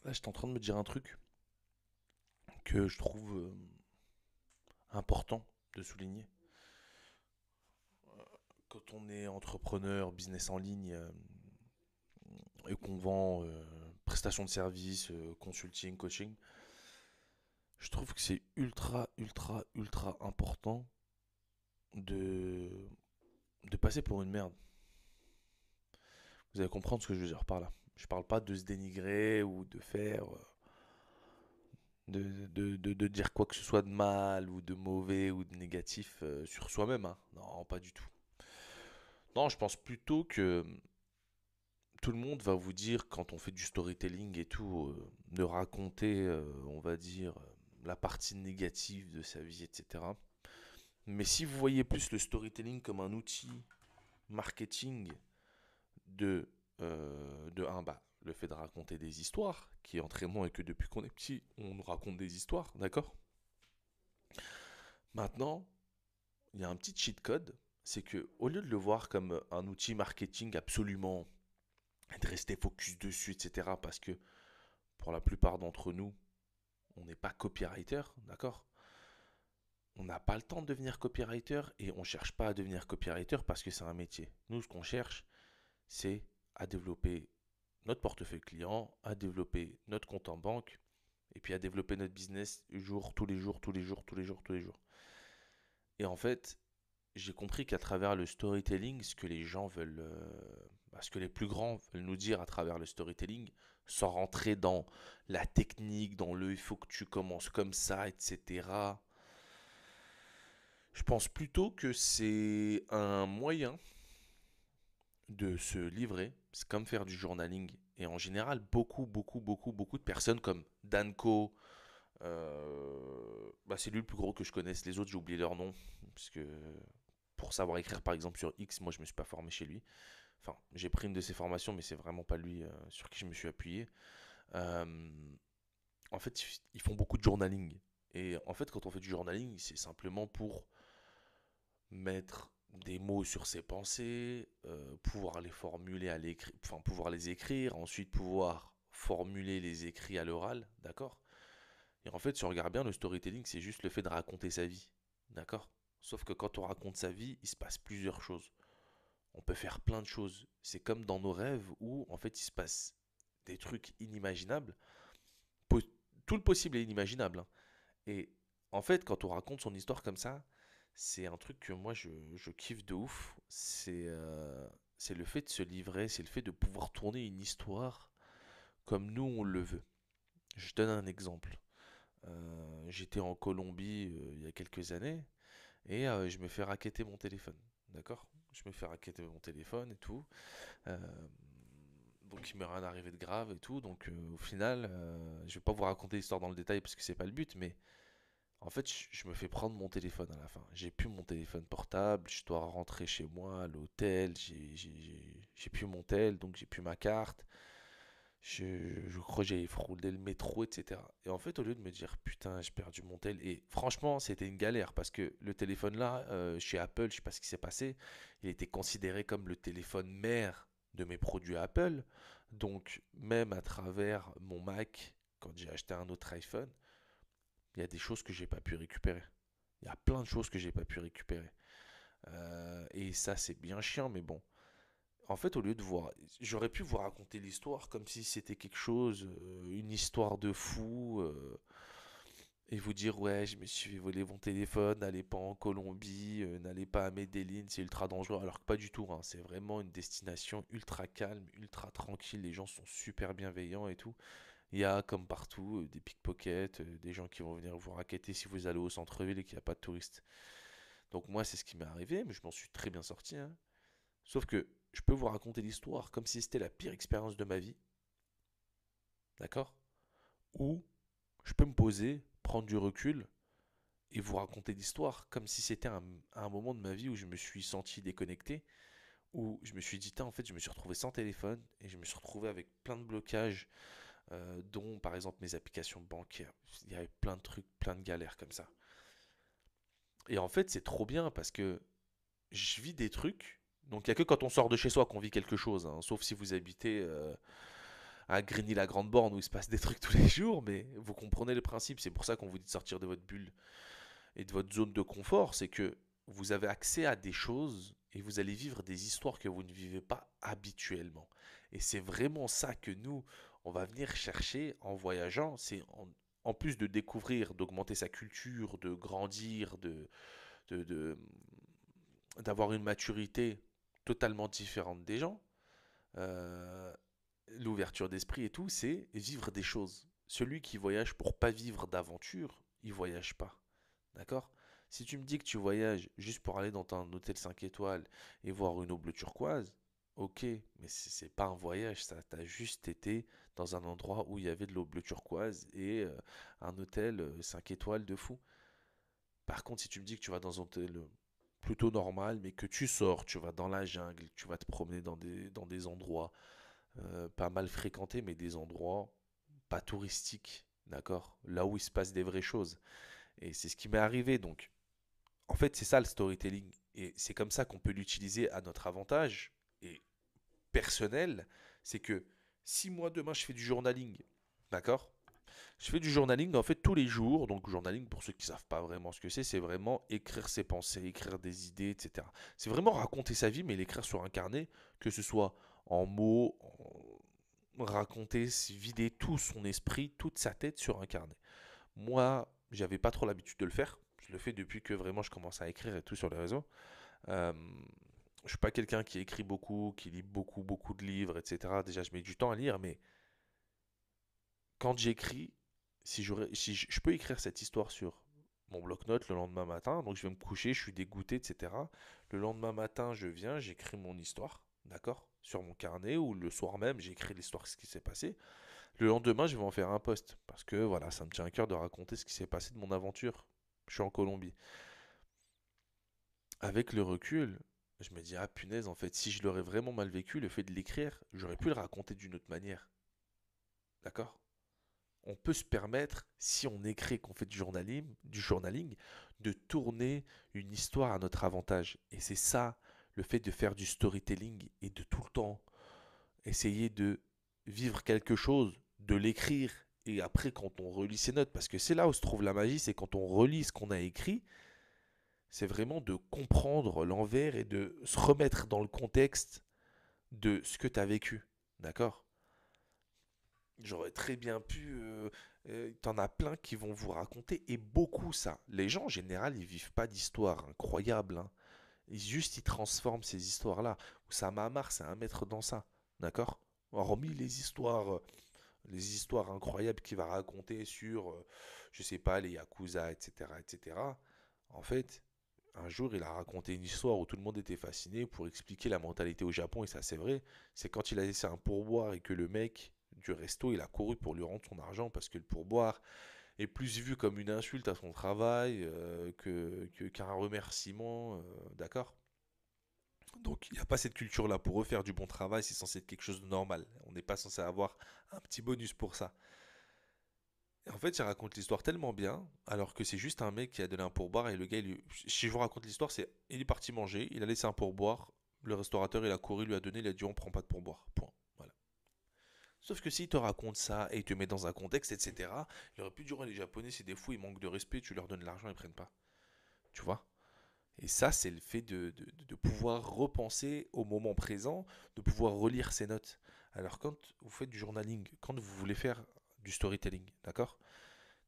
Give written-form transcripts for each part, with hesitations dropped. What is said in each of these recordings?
Là, j'étais en train de me dire un truc que je trouve important de souligner. Quand on est entrepreneur, business en ligne, et qu'on vend prestations de services, consulting, coaching, je trouve que c'est ultra, ultra, ultra important de, de passer pour une merde. Vous allez comprendre ce que je veux dire par là. Je parle pas de se dénigrer ou de faire, de dire quoi que ce soit de mal ou de mauvais ou de négatif sur soi-même, hein. Non, pas du tout. Non, je pense plutôt que tout le monde va vous dire quand on fait du storytelling et tout, de raconter, on va dire, la partie négative de sa vie, etc. Mais si vous voyez plus le storytelling comme un outil marketing de un, bah, le fait de raconter des histoires, qui est entraînement et que depuis qu'on est petit, on nous raconte des histoires, d'accord. Maintenant, il y a un petit cheat code, c'est que au lieu de le voir comme un outil marketing absolument, et de rester focus dessus, etc., parce que pour la plupart d'entre nous, on n'est pas copywriter, d'accord. On n'a pas le temps de devenir copywriter et on cherche pas à devenir copywriter parce que c'est un métier. Nous, ce qu'on cherche, c'est à développer notre portefeuille client, à développer notre compte en banque et puis à développer notre business tous les jours, tous les jours, tous les jours, tous les jours. Et en fait, j'ai compris qu'à travers le storytelling, ce que les gens veulent, ce que les plus grands veulent nous dire à travers le storytelling, sans rentrer dans la technique, dans le il faut que tu commences comme ça, etc. Je pense plutôt que c'est un moyen de se livrer. C'est comme faire du journaling. Et en général, beaucoup, beaucoup, beaucoup, beaucoup de personnes comme Danko, c'est lui le plus gros que je connaisse. Les autres, j'ai oublié leur nom. Parce que pour savoir écrire, par exemple, sur X, moi, je me suis pas formé chez lui. Enfin, j'ai pris une de ses formations, mais c'est vraiment pas lui sur qui je me suis appuyé. Euh, En fait, ils font beaucoup de journaling. Et en fait, quand on fait du journaling, c'est simplement pour mettre des mots sur ses pensées, pouvoir les formuler à l'écrit, enfin pouvoir les écrire, ensuite pouvoir formuler les écrits à l'oral, d'accord. Et en fait, si on regarde bien, le storytelling, c'est juste le fait de raconter sa vie, d'accord. Sauf que quand on raconte sa vie, il se passe plusieurs choses. On peut faire plein de choses. C'est comme dans nos rêves où, en fait, il se passe des trucs inimaginables. Po- Tout le possible est inimaginable, hein. Et en fait, quand on raconte son histoire comme ça, c'est un truc que moi je kiffe de ouf. C'est le fait de se livrer, c'est le fait de pouvoir tourner une histoire comme nous on le veut. Je donne un exemple. J'étais en Colombie il y a quelques années et je me fais racketter mon téléphone. D'accord. Je me fais racketter mon téléphone et tout. Euh, donc il m'est rien arrivé de grave et tout. Donc au final, je vais pas vous raconter l'histoire dans le détail parce que c'est pas le but, mais en fait, je me fais prendre mon téléphone à la fin. J'ai plus mon téléphone portable, je dois rentrer chez moi, à l'hôtel, j'ai plus mon tel, donc j'ai plus ma carte. Je crois que j'ai fraudé le métro, etc. Et en fait, au lieu de me dire putain, j'ai perdu mon tel, et franchement, c'était une galère parce que le téléphone là, chez Apple, je sais pas ce qui s'est passé, il était considéré comme le téléphone mère de mes produits Apple. Donc, même à travers mon Mac, quand j'ai acheté un autre iPhone, il y a des choses que j'ai pas pu récupérer. Il y a plein de choses que j'ai pas pu récupérer. Et ça, c'est bien chiant, mais bon. En fait, au lieu de voir, j'aurais pu vous raconter l'histoire comme si c'était quelque chose, une histoire de fou, et vous dire ouais, je me suis fait voler mon téléphone, n'allez pas en Colombie, n'allez pas à Medellin, c'est ultra dangereux. Alors que pas du tout, hein. C'est vraiment une destination ultra calme, ultra tranquille. Les gens sont super bienveillants et tout. Il y a, comme partout, des pickpockets, des gens qui vont venir vous racketter si vous allez au centre-ville et qu'il n'y a pas de touristes. Donc moi, c'est ce qui m'est arrivé, mais je m'en suis très bien sorti, hein. Sauf que je peux vous raconter l'histoire comme si c'était la pire expérience de ma vie, d'accord. Ou je peux me poser, prendre du recul et vous raconter l'histoire comme si c'était un moment de ma vie où je me suis senti déconnecté, où je me suis dit, en fait, je me suis retrouvé sans téléphone et je me suis retrouvé avec plein de blocages, dont par exemple mes applications bancaires. Il y avait plein de trucs, plein de galères comme ça. Et en fait, c'est trop bien parce que je vis des trucs. Donc, il n'y a que quand on sort de chez soi qu'on vit quelque chose, hein, sauf si vous habitez à Grigny-la-Grande-Borne où il se passe des trucs tous les jours, mais vous comprenez le principe. C'est pour ça qu'on vous dit de sortir de votre bulle et de votre zone de confort. C'est que vous avez accès à des choses et vous allez vivre des histoires que vous ne vivez pas habituellement. Et c'est vraiment ça que nous, on va venir chercher en voyageant. En plus de découvrir, d'augmenter sa culture, de grandir, de- d'avoir une maturité totalement différente des gens, euh, l'ouverture d'esprit et tout, c'est vivre des choses. Celui qui voyage pour pas vivre d'aventure, il voyage pas. D'accord? Si tu me dis que tu voyages juste pour aller dans un hôtel 5 étoiles et voir une eau bleu turquoise, ok, mais c'est pas un voyage, ça. T'as juste été dans un endroit où il y avait de l'eau bleu turquoise et un hôtel 5 étoiles de fou. Par contre, si tu me dis que tu vas dans un hôtel plutôt normal, mais que tu sors, tu vas dans la jungle, tu vas te promener dans des endroits pas mal fréquentés, mais des endroits pas touristiques, d'accord? Là où il se passe des vraies choses. Et c'est ce qui m'est arrivé, donc en fait, c'est ça le storytelling. Et c'est comme ça qu'on peut l'utiliser à notre avantage et personnel. C'est que si moi demain je fais du journaling, d'accord? Je fais du journaling en fait tous les jours. Donc journaling, pour ceux qui ne savent pas vraiment ce que c'est vraiment écrire ses pensées, écrire des idées, etc. C'est vraiment raconter sa vie, mais l'écrire sur un carnet, que ce soit en mots, raconter, vider tout son esprit, toute sa tête sur un carnet. Moi, j'avais pas trop l'habitude de le faire. Je le fais depuis que vraiment je commence à écrire et tout sur les réseaux. Euh, je suis pas quelqu'un qui écrit beaucoup, qui lit beaucoup, beaucoup de livres, etc. Déjà, je mets du temps à lire, mais quand j'écris, si je peux écrire cette histoire sur mon bloc-notes le lendemain matin, donc je vais me coucher, je suis dégoûté, etc. Le lendemain matin, je viens, j'écris mon histoire, d'accord, sur mon carnet, ou le soir même, j'écris l'histoire, ce qui s'est passé. Le lendemain, je vais en faire un post, parce que voilà, ça me tient à cœur de raconter ce qui s'est passé de mon aventure. Je suis en Colombie. Avec le recul, je me dis, ah punaise, en fait, si je l'aurais vraiment mal vécu, le fait de l'écrire, j'aurais pu le raconter d'une autre manière. D'accord? On peut se permettre, si on écrit, qu'on fait du journaling, de tourner une histoire à notre avantage. Et c'est ça, le fait de faire du storytelling et de tout le temps essayer de vivre quelque chose, de l'écrire, et après quand on relit ses notes, parce que c'est là où se trouve la magie, c'est quand on relit ce qu'on a écrit, c'est vraiment de comprendre l'envers et de se remettre dans le contexte de ce que tu as vécu. D'accord? J'aurais très bien pu. T'en as plein qui vont vous raconter, et beaucoup ça. Les gens en général, ils vivent pas d'histoires incroyables, hein. Ils transforment ces histoires-là. Oussama Ammar, c'est un maître dans ça. D'accord? Hormis les histoires incroyables qu'il va raconter sur, je sais pas, les Yakuza, etc., etc. En fait, un jour, il a raconté une histoire où tout le monde était fasciné pour expliquer la mentalité au Japon, et ça c'est vrai. C'est quand il a laissé un pourboire et que le mec du resto, il a couru pour lui rendre son argent parce que le pourboire est plus vu comme une insulte à son travail qu'un remerciement, d'accord? Donc il n'y a pas cette culture-là. Pour eux, faire du bon travail, c'est censé être quelque chose de normal. On n'est pas censé avoir un petit bonus pour ça. Et en fait, il raconte l'histoire tellement bien, alors que c'est juste un mec qui a donné un pourboire et le gars, si je vous raconte l'histoire, c'est il est parti manger, il a laissé un pourboire, le restaurateur il a couru, lui a donné, il a dit on prend pas de pourboire. Point. Voilà. Sauf que s'il te raconte ça et il te met dans un contexte, etc., il aurait pu dire les Japonais, c'est des fous, ils manquent de respect, tu leur donnes l'argent, ils prennent pas. Tu vois? Et ça, c'est le fait de pouvoir repenser au moment présent, de pouvoir relire ses notes. Alors quand vous faites du journaling, quand vous voulez faire du storytelling, d'accord?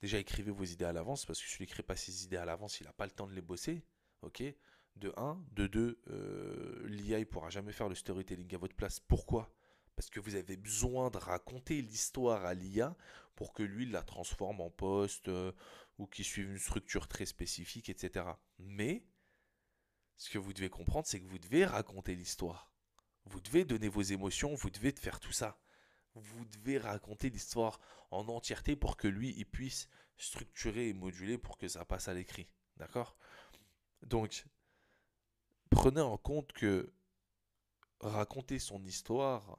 Déjà, écrivez vos idées à l'avance, parce que si tu n'écris pas ses idées à l'avance, il n'a pas le temps de les bosser. Ok? De un. De 2, l'IA ne pourra jamais faire le storytelling à votre place. Pourquoi? Parce que vous avez besoin de raconter l'histoire à l'IA pour que lui il la transforme en post ou qu'il suive une structure très spécifique, etc. Mais ce que vous devez comprendre, c'est que vous devez raconter l'histoire. Vous devez donner vos émotions, vous devez faire tout ça. Vous devez raconter l'histoire en entièreté pour que lui, il puisse structurer et moduler pour que ça passe à l'écrit. D'accord? Donc, prenez en compte que raconter son histoire,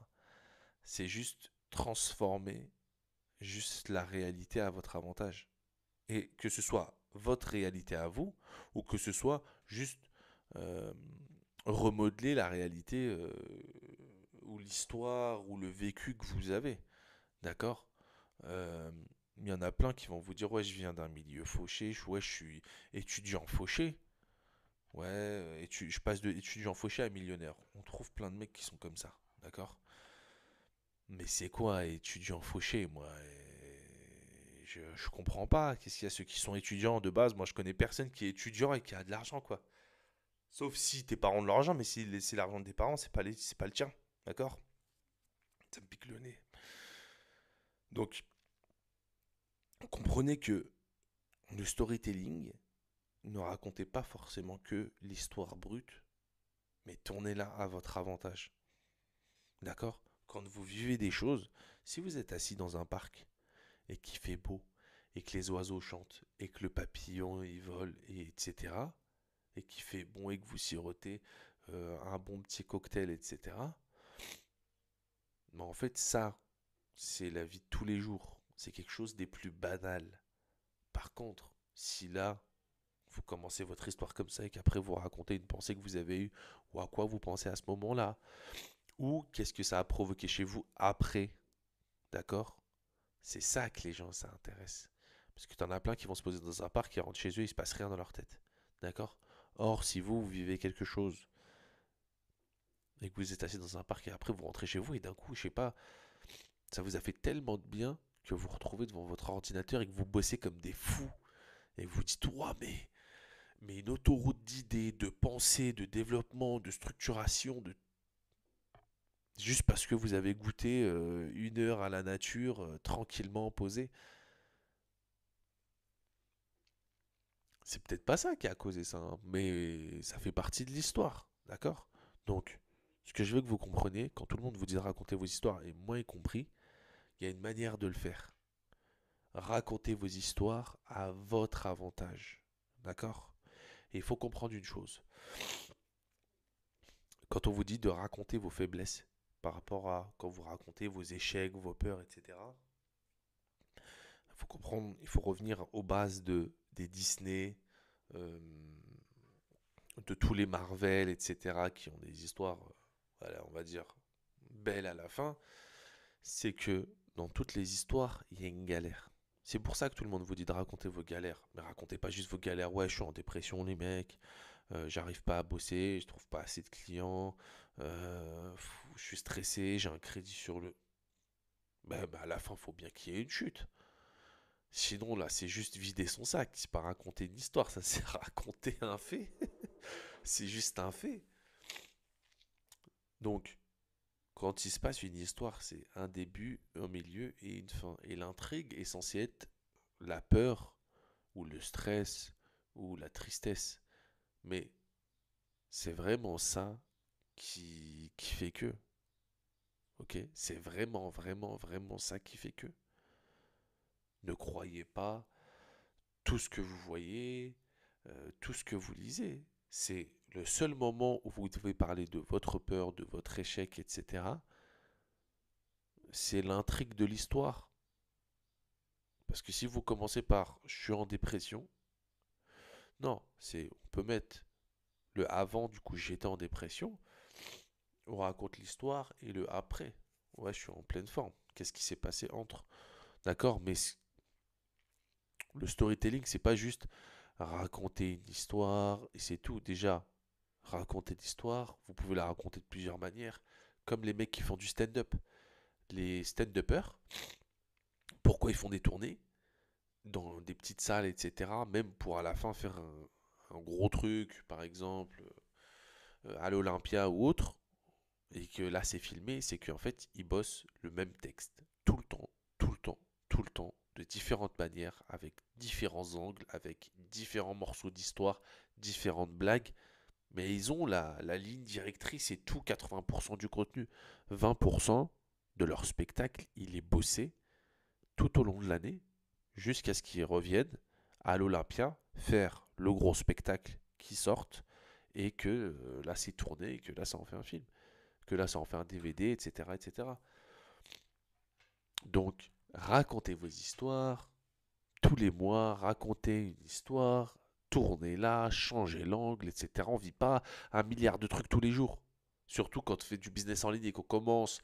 c'est juste transformer juste la réalité à votre avantage. Et que ce soit votre réalité à vous, ou que ce soit juste euh, remodeler la réalité ou l'histoire ou le vécu que vous avez. d'accord? Euh, Il y en a plein qui vont vous dire, ouais, je viens d'un milieu fauché, ouais, je suis étudiant fauché. Ouais, je passe de étudiant fauché à millionnaire. On trouve plein de mecs qui sont comme ça, d'accord? Mais c'est quoi étudiant fauché, moi? Je comprends pas. Qu'est-ce qu'il y a ceux qui sont étudiants de base? Moi, je connais personne qui est étudiant et qui a de l'argent, quoi. Sauf si tes parents ont de l'argent, mais si c'est l'argent de tes parents, c'est pas le tien, d'accord? Ça me pique le nez. Donc, comprenez que le storytelling ne racontez pas forcément que l'histoire brute, mais tournez-la à votre avantage. D'accord? Quand vous vivez des choses, si vous êtes assis dans un parc et qu'il fait beau, et que les oiseaux chantent, et que le papillon il vole, et etc., et qu'il fait bon et que vous sirotez un bon petit cocktail, etc., mais en fait, ça, c'est la vie de tous les jours. C'est quelque chose des plus banals. Par contre, si là, vous commencez votre histoire comme ça et qu'après vous racontez une pensée que vous avez eue ou à quoi vous pensez à ce moment-là, ou qu'est-ce que ça a provoqué chez vous après, d'accord? C'est ça que les gens, ça intéresse. Parce que t'en as plein qui vont se poser dans un parc, qui rentrent chez eux, il se passe rien dans leur tête. D'accord? Or, si vous vivez quelque chose et que vous êtes assis dans un parc et après vous rentrez chez vous et d'un coup, je sais pas, ça vous a fait tellement de bien que vous vous retrouvez devant votre ordinateur et que vous bossez comme des fous et vous dites, ouah, mais une autoroute d'idées, de pensée, de développement, de structuration, de juste parce que vous avez goûté une heure à la nature, tranquillement posé. C'est peut-être pas ça qui a causé ça, hein, mais ça fait partie de l'histoire, d'accord? Donc, ce que je veux que vous compreniez, quand tout le monde vous dit de raconter vos histoires, et moi y compris, il y a une manière de le faire. Racontez vos histoires à votre avantage, d'accord? Et il faut comprendre une chose. Quand on vous dit de raconter vos faiblesses par rapport à quand vous racontez vos échecs, vos peurs, etc., il faut comprendre, il faut revenir aux bases des Disney, euh, de tous les Marvel, etc., qui ont des histoires, voilà, on va dire, belles à la fin. C'est que dans toutes les histoires, il y a une galère. C'est pour ça que tout le monde vous dit de raconter vos galères. Mais racontez pas juste vos galères. Ouais, je suis en dépression, les mecs. J'arrive pas à bosser, je trouve pas assez de clients. Je suis stressé, j'ai un crédit sur le. Bah, à la fin, faut bien qu'il y ait une chute. Sinon, là, c'est juste vider son sac. C'est pas raconter une histoire, ça, c'est raconter un fait. C'est juste un fait. Donc, quand il se passe une histoire, c'est un début, un milieu et une fin. Et l'intrigue est censée être la peur, ou le stress, ou la tristesse. Mais c'est vraiment ça qui fait que. Ok? C'est vraiment, vraiment, vraiment ça qui fait que. Ne croyez pas tout ce que vous voyez, tout ce que vous lisez. C'est le seul moment où vous devez parler de votre peur, de votre échec, etc. C'est l'intrigue de l'histoire. Parce que si vous commencez par je suis en dépression, non, on peut mettre le avant, du coup j'étais en dépression, on raconte l'histoire et le après. Ouais, je suis en pleine forme. Qu'est-ce qui s'est passé entre? D'accord, mais le storytelling, c'est pas juste raconter une histoire et c'est tout. Déjà, raconter l'histoire, vous pouvez la raconter de plusieurs manières, comme les mecs qui font du stand-up. Les stand-uppers, pourquoi ils font des tournées dans des petites salles, etc. Même pour à la fin faire un gros truc, par exemple, à l'Olympia ou autre, et que là c'est filmé, c'est qu'en fait ils bossent le même texte tout le temps, tout le temps, tout le temps, de différentes manières, avec différents angles, avec différents morceaux d'histoire, différentes blagues, mais ils ont la ligne directrice et tout 80% du contenu. 20% de leur spectacle, il est bossé tout au long de l'année, jusqu'à ce qu'ils reviennent à l'Olympia faire le gros spectacle qui sortent et que là c'est tourné et que là ça en fait un film, que là ça en fait un DVD, etc. etc. Donc racontez vos histoires, tous les mois, racontez une histoire, tournez-la, changez l'angle, etc. On vit pas un milliard de trucs tous les jours. Surtout quand on fait du business en ligne et qu'on commence,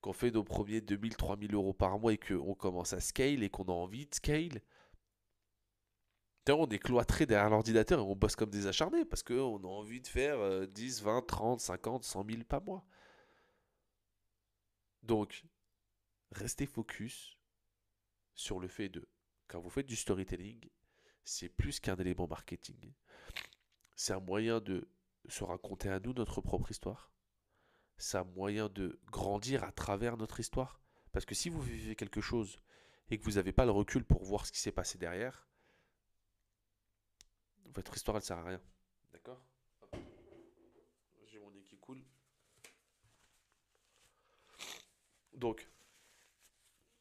qu'on fait nos premiers 2000, 3000 euros par mois et qu'on commence à scale et qu'on a envie de scale, on est cloîtré derrière l'ordinateur et on bosse comme des acharnés parce qu'on a envie de faire 10, 20, 30, 50, 100 000 par mois. Donc, restez focus sur le fait de, quand vous faites du storytelling, c'est plus qu'un élément marketing. C'est un moyen de se raconter à nous notre propre histoire. C'est un moyen de grandir à travers notre histoire. Parce que si vous vivez quelque chose et que vous n'avez pas le recul pour voir ce qui s'est passé derrière, votre histoire, elle sert à rien. D'accord? J'ai mon nez qui coule. Donc,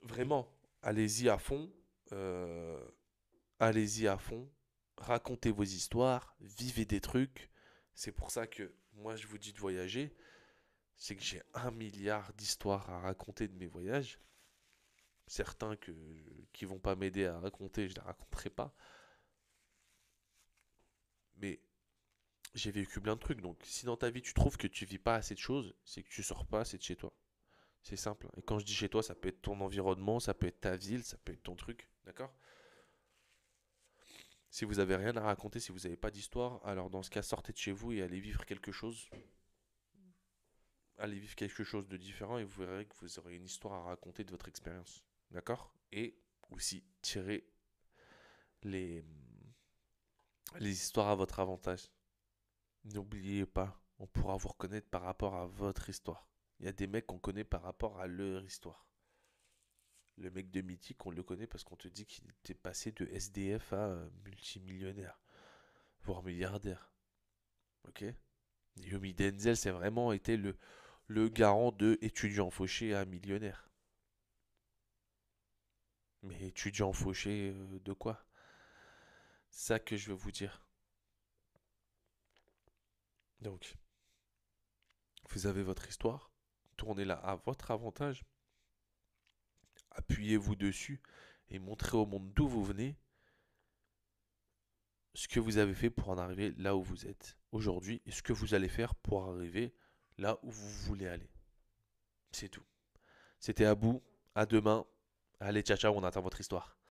vraiment, allez-y à fond. euh, allez-y à fond. Racontez vos histoires. Vivez des trucs. C'est pour ça que moi, je vous dis de voyager. C'est que j'ai 1 milliard d'histoires à raconter de mes voyages. Certains qui vont pas m'aider à raconter, je ne les raconterai pas. Mais j'ai vécu plein de trucs. Donc, si dans ta vie tu trouves que tu vis pas assez de choses, c'est que tu sors pas assez de chez toi. C'est simple. Et quand je dis chez toi, ça peut être ton environnement, ça peut être ta ville, ça peut être ton truc. D'accord? Si vous avez rien à raconter, si vous n'avez pas d'histoire, alors dans ce cas, sortez de chez vous et allez vivre quelque chose. Allez vivre quelque chose de différent et vous verrez que vous aurez une histoire à raconter de votre expérience. D'accord? Et aussi tirer les, les histoires à votre avantage. N'oubliez pas, on pourra vous reconnaître par rapport à votre histoire. Il y a des mecs qu'on connaît par rapport à leur histoire. Le mec de Mythique, on le connaît parce qu'on te dit qu'il était passé de SDF à multimillionnaire, voire milliardaire. Ok? Yomi Denzel, c'est vraiment été le garant de étudiant fauché à millionnaire. Mais étudiant fauché de quoi? C'est ça que je veux vous dire. Donc, vous avez votre histoire, tournez-la à votre avantage, appuyez-vous dessus et montrez au monde d'où vous venez, ce que vous avez fait pour en arriver là où vous êtes aujourd'hui et ce que vous allez faire pour arriver là où vous voulez aller. C'est tout. C'était Abou. À demain. Allez, ciao, ciao, on attend votre histoire.